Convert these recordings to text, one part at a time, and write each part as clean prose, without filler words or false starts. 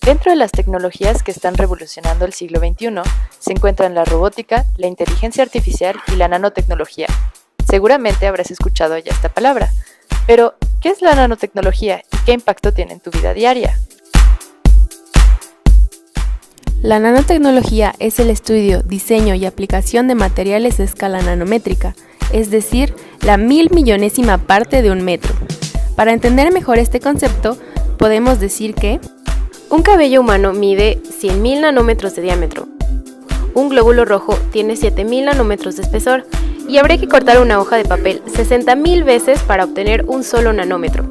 Dentro de las tecnologías que están revolucionando el siglo XXI, se encuentran la robótica, la inteligencia artificial y la nanotecnología. Seguramente habrás escuchado ya esta palabra, pero ¿qué es la nanotecnología y qué impacto tiene en tu vida diaria? La nanotecnología es el estudio, diseño y aplicación de materiales de escala nanométrica, es decir, la 1.000.000.000ª parte de un metro. Para entender mejor este concepto, podemos decir que un cabello humano mide 100.000 nanómetros de diámetro. Un glóbulo rojo tiene 7.000 nanómetros de espesor y habría que cortar una hoja de papel 60.000 veces para obtener un solo nanómetro.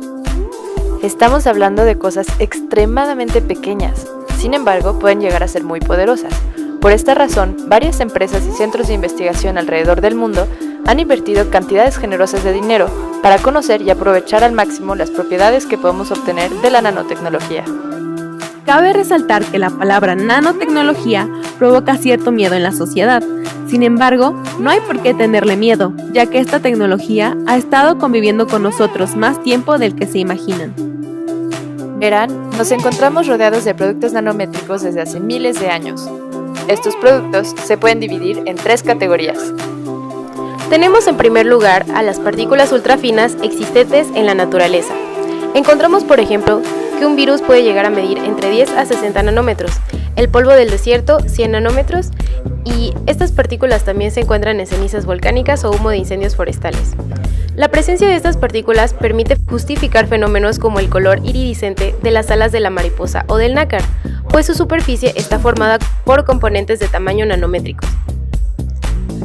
Estamos hablando de cosas extremadamente pequeñas, sin embargo pueden llegar a ser muy poderosas. Por esta razón, varias empresas y centros de investigación alrededor del mundo han invertido cantidades generosas de dinero para conocer y aprovechar al máximo las propiedades que podemos obtener de la nanotecnología. Cabe resaltar que la palabra nanotecnología provoca cierto miedo en la sociedad. Sin embargo, no hay por qué tenerle miedo, ya que esta tecnología ha estado conviviendo con nosotros más tiempo del que se imaginan. Verán, nos encontramos rodeados de productos nanométricos desde hace miles de años. Estos productos se pueden dividir en 3 categorías. Tenemos en primer lugar a las partículas ultrafinas existentes en la naturaleza. Encontramos, por ejemplo, que un virus puede llegar a medir entre 10 a 60 nanómetros, el polvo del desierto 100 nanómetros y estas partículas también se encuentran en cenizas volcánicas o humo de incendios forestales. La presencia de estas partículas permite justificar fenómenos como el color iridiscente de las alas de la mariposa o del nácar, pues su superficie está formada por componentes de tamaño nanométricos.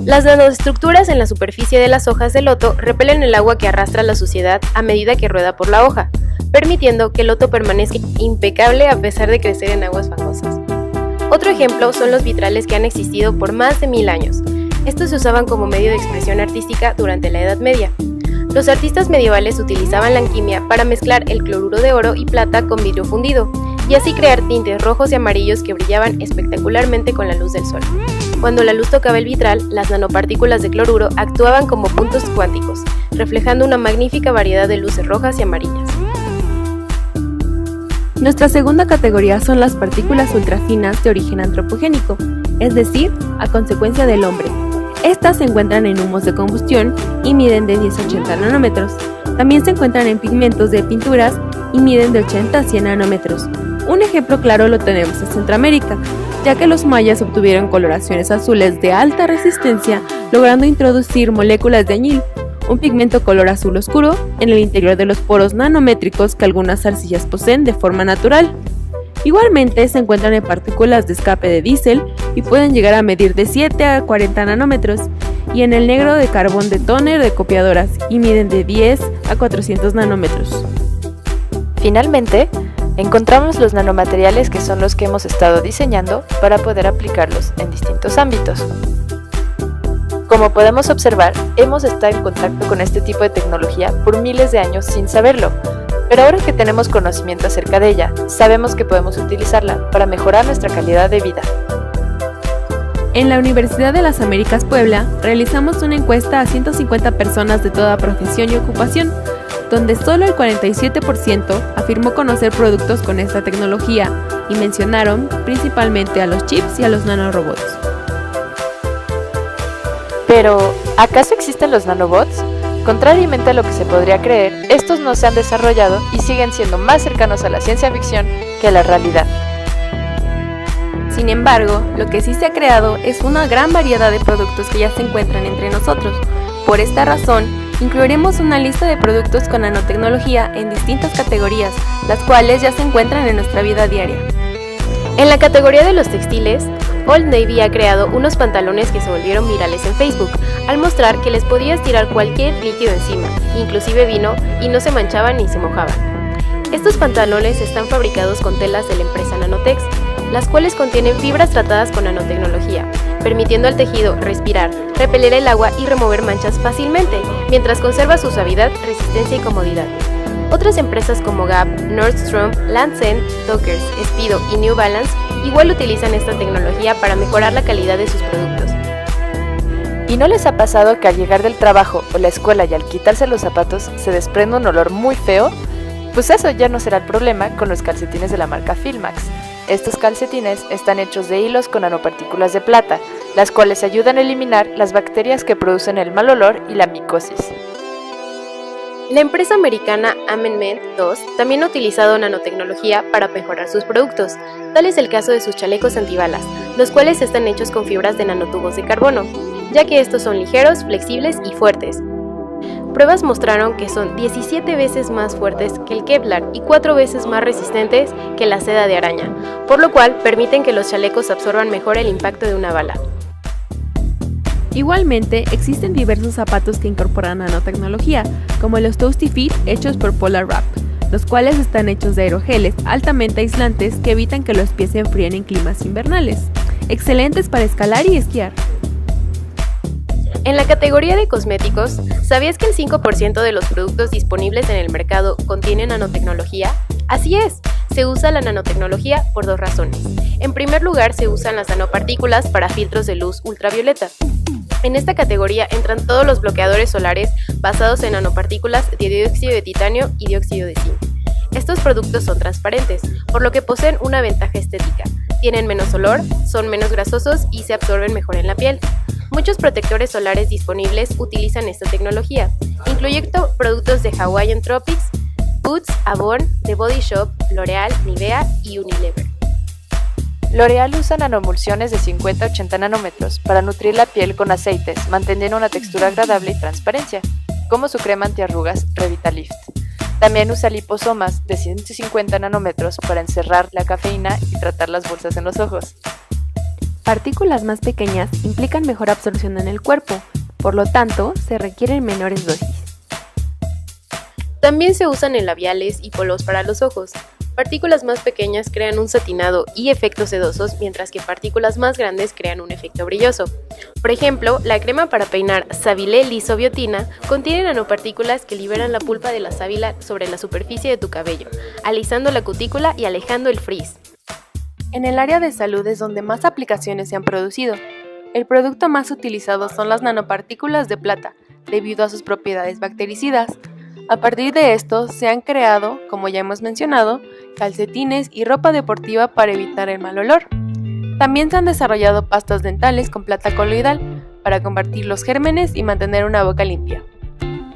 Las nanoestructuras en la superficie de las hojas de loto repelen el agua que arrastra la suciedad a medida que rueda por la hoja, permitiendo que el loto permanezca impecable a pesar de crecer en aguas fangosas. Otro ejemplo son los vitrales que han existido por más de 1000 años. Estos se usaban como medio de expresión artística durante la Edad Media. Los artistas medievales utilizaban la alquimia para mezclar el cloruro de oro y plata con vidrio fundido, y así crear tintes rojos y amarillos que brillaban espectacularmente con la luz del sol. Cuando la luz tocaba el vitral, las nanopartículas de cloruro actuaban como puntos cuánticos, reflejando una magnífica variedad de luces rojas y amarillas. Nuestra segunda categoría son las partículas ultrafinas de origen antropogénico, es decir, a consecuencia del hombre. Estas se encuentran en humos de combustión y miden de 10 a 80 nanómetros. También se encuentran en pigmentos de pinturas y miden de 80 a 100 nanómetros. Un ejemplo claro lo tenemos en Centroamérica, ya que los mayas obtuvieron coloraciones azules de alta resistencia, logrando introducir moléculas de añil, un pigmento color azul oscuro, en el interior de los poros nanométricos que algunas arcillas poseen de forma natural. Igualmente se encuentran en partículas de escape de diésel y pueden llegar a medir de 7 a 40 nanómetros, y en el negro de carbón de tóner de copiadoras y miden de 10 a 400 nanómetros. Finalmente, encontramos los nanomateriales que son los que hemos estado diseñando para poder aplicarlos en distintos ámbitos. Como podemos observar, hemos estado en contacto con este tipo de tecnología por miles de años sin saberlo, pero ahora que tenemos conocimiento acerca de ella, sabemos que podemos utilizarla para mejorar nuestra calidad de vida. En la Universidad de las Américas Puebla, realizamos una encuesta a 150 personas de toda profesión y ocupación, donde solo el 47% afirmó conocer productos con esta tecnología y mencionaron principalmente a los chips y a los nanorobots. Pero, ¿acaso existen los nanobots? Contrariamente a lo que se podría creer, estos no se han desarrollado y siguen siendo más cercanos a la ciencia ficción que a la realidad. Sin embargo, lo que sí se ha creado es una gran variedad de productos que ya se encuentran entre nosotros. Por esta razón, incluiremos una lista de productos con nanotecnología en distintas categorías, las cuales ya se encuentran en nuestra vida diaria. En la categoría de los textiles, Old Navy ha creado unos pantalones que se volvieron virales en Facebook, al mostrar que les podías tirar cualquier líquido encima, inclusive vino, y no se manchaban ni se mojaban. Estos pantalones están fabricados con telas de la empresa Nanotex, las cuales contienen fibras tratadas con nanotecnología, permitiendo al tejido respirar, repeler el agua y remover manchas fácilmente, mientras conserva su suavidad, resistencia y comodidad. Otras empresas como Gap, Nordstrom, Lands' End, Dockers, Speedo y New Balance igual utilizan esta tecnología para mejorar la calidad de sus productos. ¿Y no les ha pasado que al llegar del trabajo o la escuela y al quitarse los zapatos se desprende un olor muy feo? Pues eso ya no será el problema con los calcetines de la marca Filmax. estos calcetines están hechos de hilos con nanopartículas de plata, las cuales ayudan a eliminar las bacterias que producen el mal olor y la micosis. La empresa americana Amendment 2 también ha utilizado nanotecnología para mejorar sus productos. Tal es el caso de sus chalecos antibalas, los cuales están hechos con fibras de nanotubos de carbono, ya que estos son ligeros, flexibles y fuertes. Pruebas mostraron que son 17 veces más fuertes que el Kevlar y 4 veces más resistentes que la seda de araña, por lo cual permiten que los chalecos absorban mejor el impacto de una bala. Igualmente, existen diversos zapatos que incorporan nanotecnología, como los Toasty Fit hechos por Polar Wrap, los cuales están hechos de aerogeles altamente aislantes que evitan que los pies se enfríen en climas invernales, excelentes para escalar y esquiar. En la categoría de cosméticos, ¿sabías que el 5% de los productos disponibles en el mercado contienen nanotecnología? Así es, se usa la nanotecnología por 2 razones. En primer lugar, se usan las nanopartículas para filtros de luz ultravioleta. En esta categoría entran todos los bloqueadores solares basados en nanopartículas de dióxido de titanio y dióxido de zinc. Estos productos son transparentes, por lo que poseen una ventaja estética. Tienen menos olor, son menos grasosos y se absorben mejor en la piel. Muchos protectores solares disponibles utilizan esta tecnología, incluyendo productos de Hawaiian Tropics, Boots, Avon, The Body Shop, L'Oreal, Nivea y Unilever. L'Oreal usa nanoemulsiones de 50 a 80 nanómetros para nutrir la piel con aceites, manteniendo una textura agradable y transparencia, como su crema antiarrugas Revitalift. También usa liposomas de 150 nanómetros para encerrar la cafeína y tratar las bolsas en los ojos. Partículas más pequeñas implican mejor absorción en el cuerpo, por lo tanto, se requieren menores dosis. También se usan en labiales y polvos para los ojos. Partículas más pequeñas crean un satinado y efectos sedosos, mientras que partículas más grandes crean un efecto brilloso. Por ejemplo, la crema para peinar Savile Lisobiotina contiene nanopartículas que liberan la pulpa de la sábila sobre la superficie de tu cabello, alisando la cutícula y alejando el frizz. En el área de salud es donde más aplicaciones se han producido. El producto más utilizado son las nanopartículas de plata, debido a sus propiedades bactericidas. A partir de esto se han creado, como ya hemos mencionado, calcetines y ropa deportiva para evitar el mal olor. También se han desarrollado pastas dentales con plata coloidal para combatir los gérmenes y mantener una boca limpia.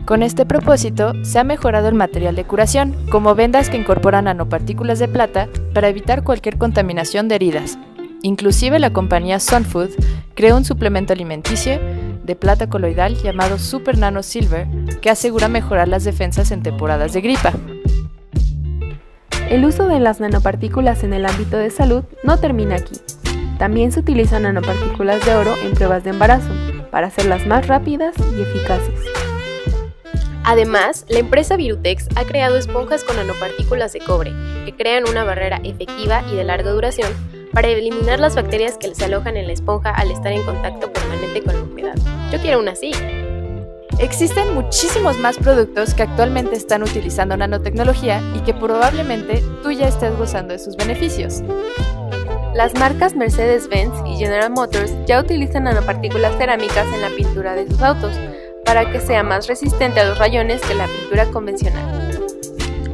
Con este propósito, se ha mejorado el material de curación, como vendas que incorporan nanopartículas de plata para evitar cualquier contaminación de heridas. Inclusive la compañía Sunfood creó un suplemento alimenticio de plata coloidal llamado Super Nano Silver que asegura mejorar las defensas en temporadas de gripa. El uso de las nanopartículas en el ámbito de salud no termina aquí. También se utilizan nanopartículas de oro en pruebas de embarazo para hacerlas más rápidas y eficaces. Además, la empresa Virutex ha creado esponjas con nanopartículas de cobre, que crean una barrera efectiva y de larga duración para eliminar las bacterias que se alojan en la esponja al estar en contacto permanente con la humedad. Yo quiero una así. Existen muchísimos más productos que actualmente están utilizando nanotecnología y que probablemente tú ya estés gozando de sus beneficios. Las marcas Mercedes-Benz y General Motors ya utilizan nanopartículas cerámicas en la pintura de sus autos, para que sea más resistente a los rayones que la pintura convencional.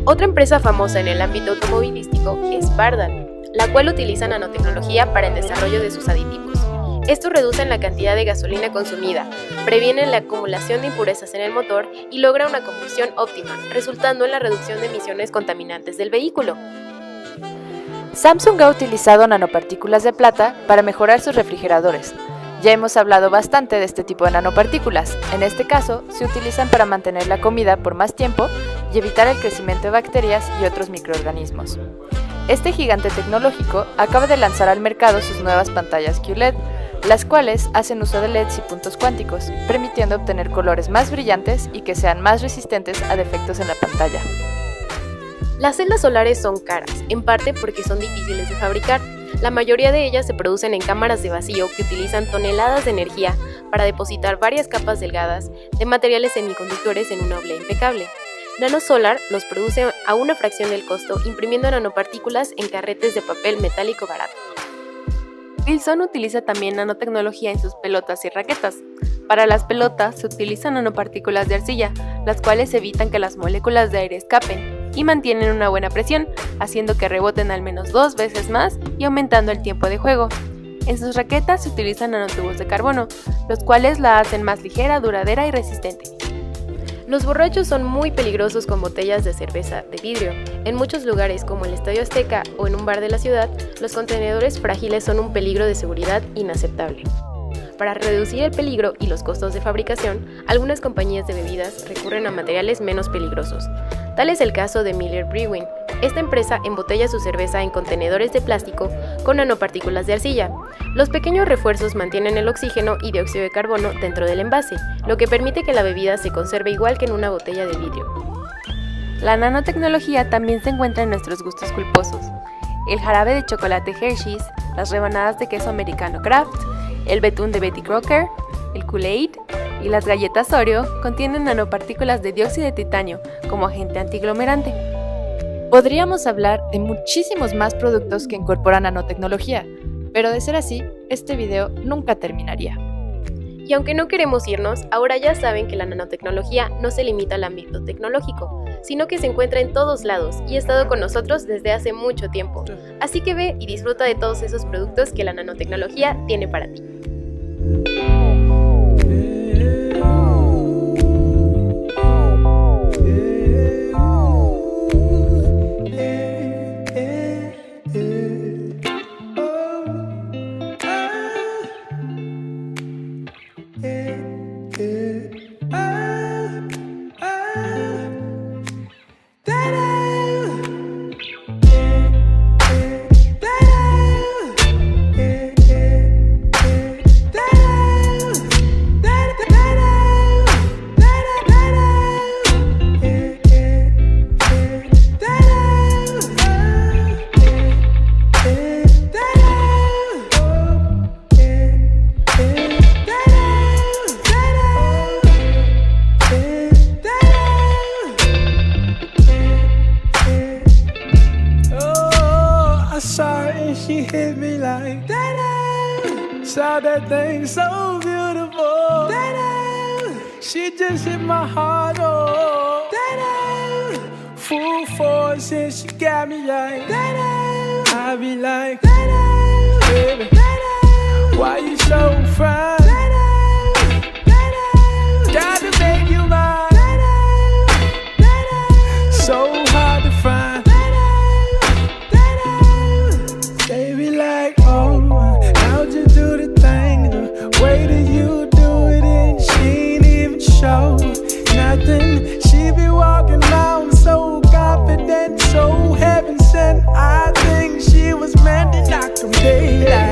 Otra empresa famosa en el ámbito automovilístico es Bardal, la cual utiliza nanotecnología para el desarrollo de sus aditivos. Estos reducen la cantidad de gasolina consumida, previenen la acumulación de impurezas en el motor y logra una combustión óptima, resultando en la reducción de emisiones contaminantes del vehículo. Samsung ha utilizado nanopartículas de plata para mejorar sus refrigeradores. Ya hemos hablado bastante de este tipo de nanopartículas. En este caso, se utilizan para mantener la comida por más tiempo y evitar el crecimiento de bacterias y otros microorganismos. Este gigante tecnológico acaba de lanzar al mercado sus nuevas pantallas QLED, las cuales hacen uso de LEDs y puntos cuánticos, permitiendo obtener colores más brillantes y que sean más resistentes a defectos en la pantalla. Las celdas solares son caras, en parte porque son difíciles de fabricar. La mayoría de ellas se producen en cámaras de vacío que utilizan toneladas de energía para depositar varias capas delgadas de materiales semiconductores en una oblea impecable. NanoSolar los produce a una fracción del costo, imprimiendo nanopartículas en carretes de papel metálico barato. Wilson utiliza también nanotecnología en sus pelotas y raquetas. Para las pelotas se utilizan nanopartículas de arcilla, las cuales evitan que las moléculas de aire escapen. y mantienen una buena presión, haciendo que reboten al menos 2 veces más y aumentando el tiempo de juego. En sus raquetas se utilizan nanotubos de carbono, los cuales la hacen más ligera, duradera y resistente. Los borrachos son muy peligrosos con botellas de cerveza de vidrio. En muchos lugares, como el Estadio Azteca o en un bar de la ciudad, los contenedores frágiles son un peligro de seguridad inaceptable. Para reducir el peligro y los costos de fabricación, algunas compañías de bebidas recurren a materiales menos peligrosos. Tal es el caso de Miller Brewing. Esta empresa embotella su cerveza en contenedores de plástico con nanopartículas de arcilla. Los pequeños refuerzos mantienen el oxígeno y dióxido de carbono dentro del envase, lo que permite que la bebida se conserve igual que en una botella de vidrio. La nanotecnología también se encuentra en nuestros gustos culposos. El jarabe de chocolate Hershey's, las rebanadas de queso americano Kraft, el betún de Betty Crocker, el Kool-Aid y las galletas Oreo contienen nanopartículas de dióxido de titanio como agente antiaglomerante. Podríamos hablar de muchísimos más productos que incorporan nanotecnología, pero de ser así, este video nunca terminaría. Y aunque no queremos irnos, ahora ya saben que la nanotecnología no se limita al ámbito tecnológico, sino que se encuentra en todos lados y ha estado con nosotros desde hace mucho tiempo. Así que ve y disfruta de todos esos productos que la nanotecnología tiene para ti. She hit me like that. Saw that thing so beautiful. She just hit my heart. Oh, full force and she got me like I be like, baby, why you so fine? Gotta make you mine. So hard to find. How'd you do the thing? The way that you do it, and she ain't even show nothing. She be walking around so confident, so heaven sent. I think she was meant to knock them daylight.